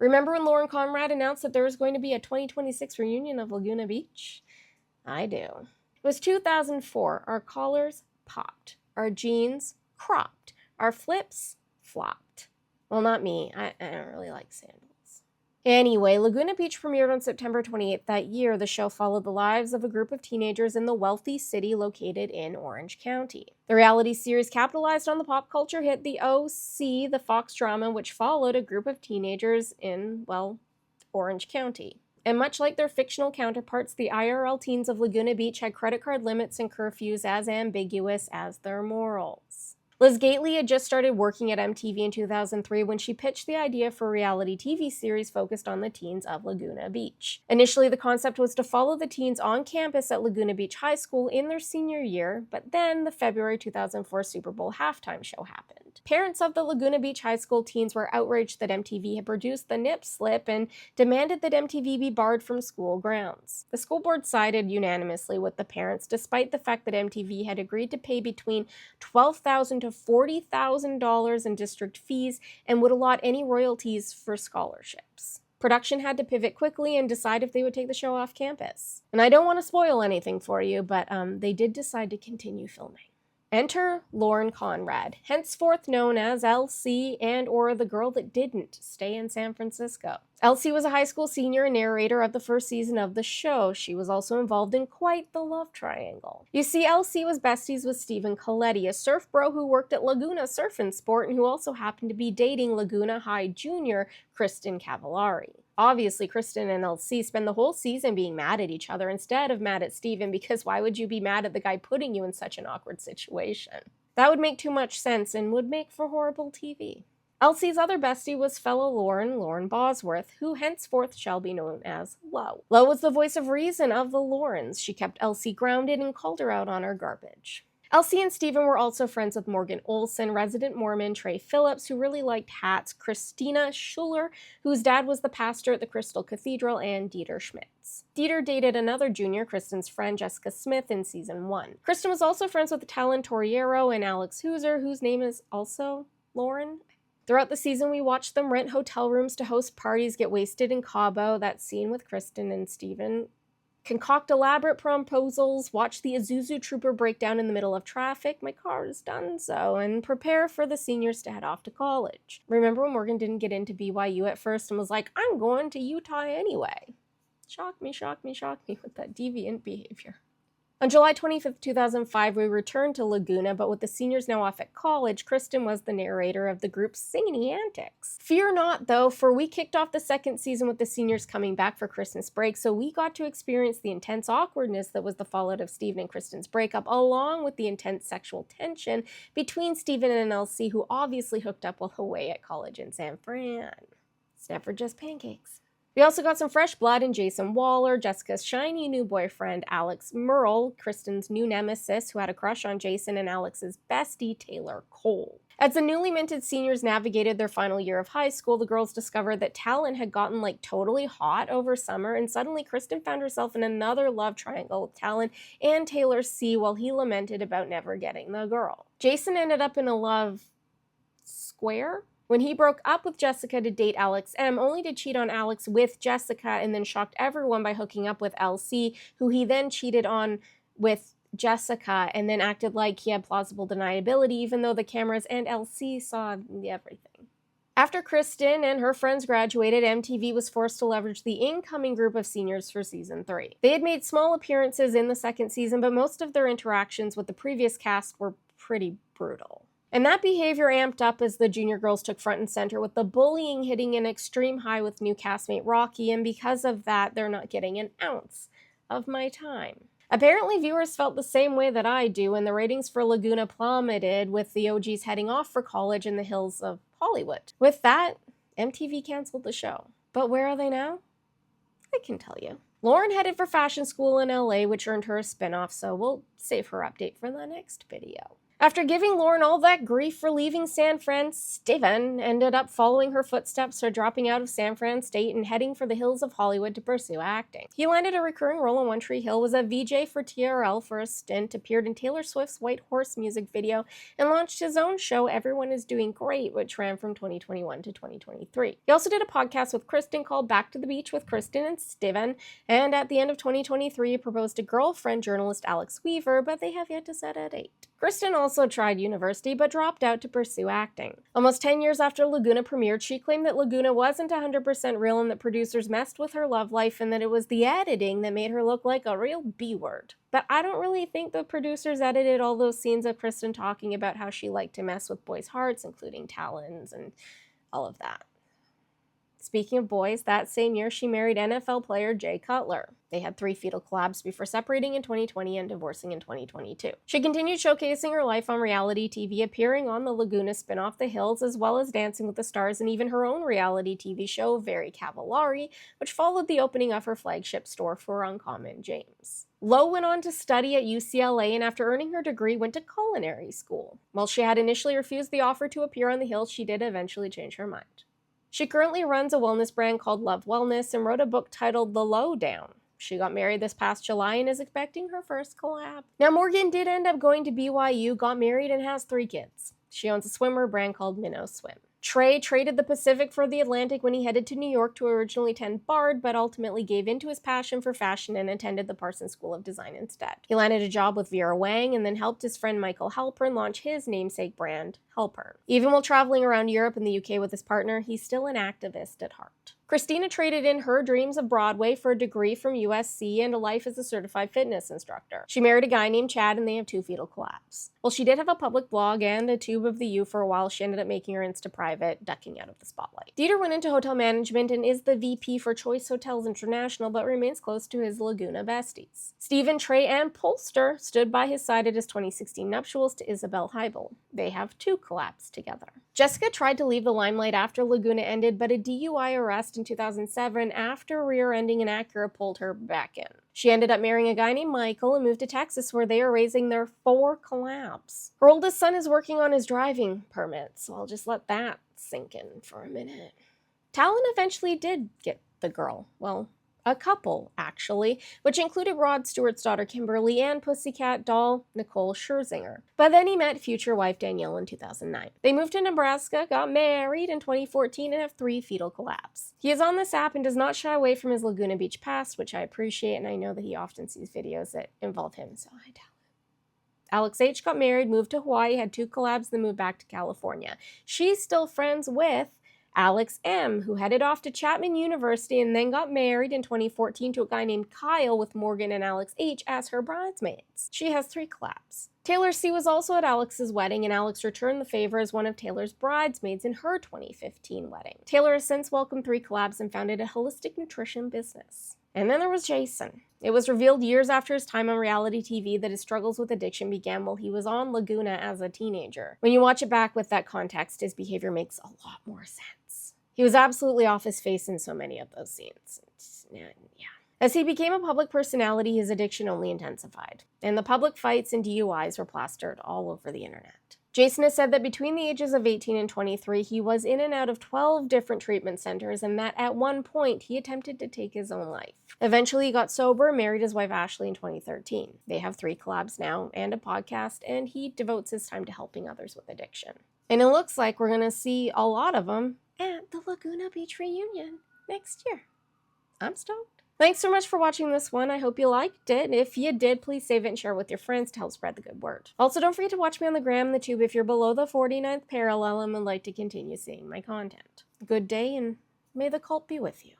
Remember when Lauren Conrad announced that there was going to be a 2026 reunion of Laguna Beach? I do. It was 2004. Our collars popped. Our jeans cropped. Our flips flopped. Well, not me. I don't really like sandals. Anyway, Laguna Beach premiered on September 28th that year. The show followed the lives of a group of teenagers in the wealthy city located in Orange County. The reality series capitalized on the pop culture hit The OC, the Fox drama, which followed a group of teenagers in, well, Orange County. And much like their fictional counterparts, the IRL teens of Laguna Beach had credit card limits and curfews as ambiguous as their morals. Liz Gately had just started working at MTV in 2003 when she pitched the idea for a reality TV series focused on the teens of Laguna Beach. Initially, the concept was to follow the teens on campus at Laguna Beach High School in their senior year, but then the February 2004 Super Bowl halftime show happened. Parents of the Laguna Beach High School teens were outraged that MTV had produced the nip slip and demanded that MTV be barred from school grounds. The school board sided unanimously with the parents, despite the fact that MTV had agreed to pay between $12,000 to $40,000 in district fees and would allot any royalties for scholarships. Production had to pivot quickly and decide if they would take the show off campus. And I don't want to spoil anything for you, but they did decide to continue filming. Enter Lauren Conrad, henceforth known as Elsie and/or the girl that didn't stay in San Francisco. Elsie was a high school senior and narrator of the first season of the show. She was also involved in quite the love triangle. You see, Elsie was besties with Stephen Coletti, a surf bro who worked at Laguna Surf and Sport and who also happened to be dating Laguna High junior Kristen Cavallari. Obviously, Kristen and Elsie spend the whole season being mad at each other instead of mad at Stephen, because why would you be mad at the guy putting you in such an awkward situation? That would make too much sense and would make for horrible TV. Elsie's other bestie was fellow Lauren Bosworth, who henceforth shall be known as Lo. Lo was the voice of reason of the Laurens. She kept Elsie grounded and called her out on her garbage. Elsie and Stephen were also friends with Morgan Olson, resident Mormon Trey Phillips, who really liked hats, Christina Schuler, whose dad was the pastor at the Crystal Cathedral, and Dieter Schmitz. Dieter dated another junior, Kristen's friend Jessica Smith, in season 1. Kristen was also friends with Talon Torriero and Alex Hooser, whose name is also Lauren. Throughout the season, we watched them rent hotel rooms to host parties, get wasted in Cabo, that scene with Kristen and Stephen, concoct elaborate proposals, watch the Isuzu Trooper break down in the middle of traffic, my car has done so, and prepare for the seniors to head off to college. Remember when Morgan didn't get into BYU at first and was like, I'm going to Utah anyway? Shock me with that deviant behavior. On July 25th, 2005, we returned to Laguna, but with the seniors now off at college, Kristen was the narrator of the group's zany antics. Fear not, though, for we kicked off the second season with the seniors coming back for Christmas break, so we got to experience the intense awkwardness that was the fallout of Stephen and Kristen's breakup, along with the intense sexual tension between Stephen and Elsie, who obviously hooked up while away at college in San Fran. It's never just pancakes. We also got some fresh blood in Jason Waller, Jessica's shiny new boyfriend, Alex Merle, Kristen's new nemesis, who had a crush on Jason, and Alex's bestie, Taylor Cole. As the newly minted seniors navigated their final year of high school, the girls discovered that Talon had gotten totally hot over summer, and suddenly Kristen found herself in another love triangle with Talon and Taylor C. while he lamented about never getting the girl. Jason ended up in a love square when he broke up with Jessica to date Alex M, only to cheat on Alex with Jessica and then shocked everyone by hooking up with LC, who he then cheated on with Jessica and then acted like he had plausible deniability, even though the cameras and LC saw everything. After Kristen and her friends graduated, MTV was forced to leverage the incoming group of seniors for season 3. They had made small appearances in the second season, but most of their interactions with the previous cast were pretty brutal. And that behavior amped up as the junior girls took front and center, with the bullying hitting an extreme high with new castmate Rocky, and because of that, they're not getting an ounce of my time. Apparently, viewers felt the same way that I do, and the ratings for Laguna plummeted, with the OGs heading off for college in the hills of Hollywood. With that, MTV canceled the show. But where are they now? I can tell you. Lauren headed for fashion school in LA, which earned her a spinoff, so we'll save her update for the next video. After giving Lauren all that grief for leaving San Fran, Steven ended up following her footsteps or dropping out of San Fran State and heading for the hills of Hollywood to pursue acting. He landed a recurring role in One Tree Hill, was a VJ for TRL for a stint, appeared in Taylor Swift's White Horse music video, and launched his own show, Everyone is Doing Great, which ran from 2021 to 2023. He also did a podcast with Kristen called Back to the Beach with Kristen and Steven, and at the end of 2023, he proposed to girlfriend journalist Alex Weaver, but they have yet to set a date. Kristen also tried university, but dropped out to pursue acting. Almost 10 years after Laguna premiered, she claimed that Laguna wasn't 100% real and that producers messed with her love life and that it was the editing that made her look like a real B-word. But I don't really think the producers edited all those scenes of Kristen talking about how she liked to mess with boys' hearts, including talons and all of that. Speaking of boys, that same year she married NFL player Jay Cutler. They had 3 fetal collabs before separating in 2020 and divorcing in 2022. She continued showcasing her life on reality TV, appearing on the Laguna spin-off The Hills, as well as Dancing with the Stars and even her own reality TV show, Very Cavallari, which followed the opening of her flagship store for Uncommon James. Lowe went on to study at UCLA and after earning her degree went to culinary school. While she had initially refused the offer to appear on The Hills, she did eventually change her mind. She currently runs a wellness brand called Love Wellness and wrote a book titled The Lowdown. She got married this past July and is expecting her first collab. Now, Morgan did end up going to BYU, got married, and has 3 kids. She owns a swimwear brand called Minnow Swim. Trey traded the Pacific for the Atlantic when he headed to New York to originally attend Bard, but ultimately gave in to his passion for fashion and attended the Parsons School of Design instead. He landed a job with Vera Wang and then helped his friend Michael Halpern launch his namesake brand, Halpern. Even while traveling around Europe and the UK with his partner, he's still an activist at heart. Christina traded in her dreams of Broadway for a degree from USC and a life as a certified fitness instructor. She married a guy named Chad and they have 2 fetal collabs. While she did have a public blog and a tube of the U for a while, she ended up making her Insta private, ducking out of the spotlight. Dieter went into hotel management and is the VP for Choice Hotels International, but remains close to his Laguna besties. Stephen, Trey, and Polster stood by his side at his 2016 nuptials to Isabel Heibel. They have 2 collabs together. Jessica tried to leave the limelight after Laguna ended, but a DUI arrest in 2007 after rear-ending an Acura pulled her back in. She ended up marrying a guy named Michael and moved to Texas where they are raising their 4 collabs. Her oldest son is working on his driving permit, so I'll just let that sink in for a minute. Talon eventually did get the girl. Well, a couple, actually, which included Rod Stewart's daughter Kimberly and Pussycat doll Nicole Scherzinger. But then he met future wife Danielle in 2009. They moved to Nebraska, got married in 2014, and have 3 fetal collabs. He is on this app and does not shy away from his Laguna Beach past, which I appreciate, and I know that he often sees videos that involve him, so I tell him. Alex H. got married, moved to Hawaii, had 2 collabs, then moved back to California. She's still friends with Alex M., who headed off to Chapman University and then got married in 2014 to a guy named Kyle with Morgan and Alex H. as her bridesmaids. She has 3 collabs. Taylor C. was also at Alex's wedding, and Alex returned the favor as one of Taylor's bridesmaids in her 2015 wedding. Taylor has since welcomed 3 collabs and founded a holistic nutrition business. And then there was Jason. It was revealed years after his time on reality TV that his struggles with addiction began while he was on Laguna as a teenager. When you watch it back with that context, his behavior makes a lot more sense. He was absolutely off his face in so many of those scenes. Yeah. As he became a public personality, his addiction only intensified, and the public fights and DUIs were plastered all over the internet. Jason has said that between the ages of 18 and 23, he was in and out of 12 different treatment centers, and that at one point, he attempted to take his own life. Eventually, he got sober and married his wife Ashley in 2013. They have 3 collabs now and a podcast, and he devotes his time to helping others with addiction. And it looks like we're going to see a lot of them at the Laguna Beach reunion next year. I'm stoked. Thanks so much for watching this one. I hope you liked it. If you did, please save it and share it with your friends to help spread the good word. Also, don't forget to watch me on the gram and the tube if you're below the 49th parallel and would like to continue seeing my content. Good day, and may the cult be with you.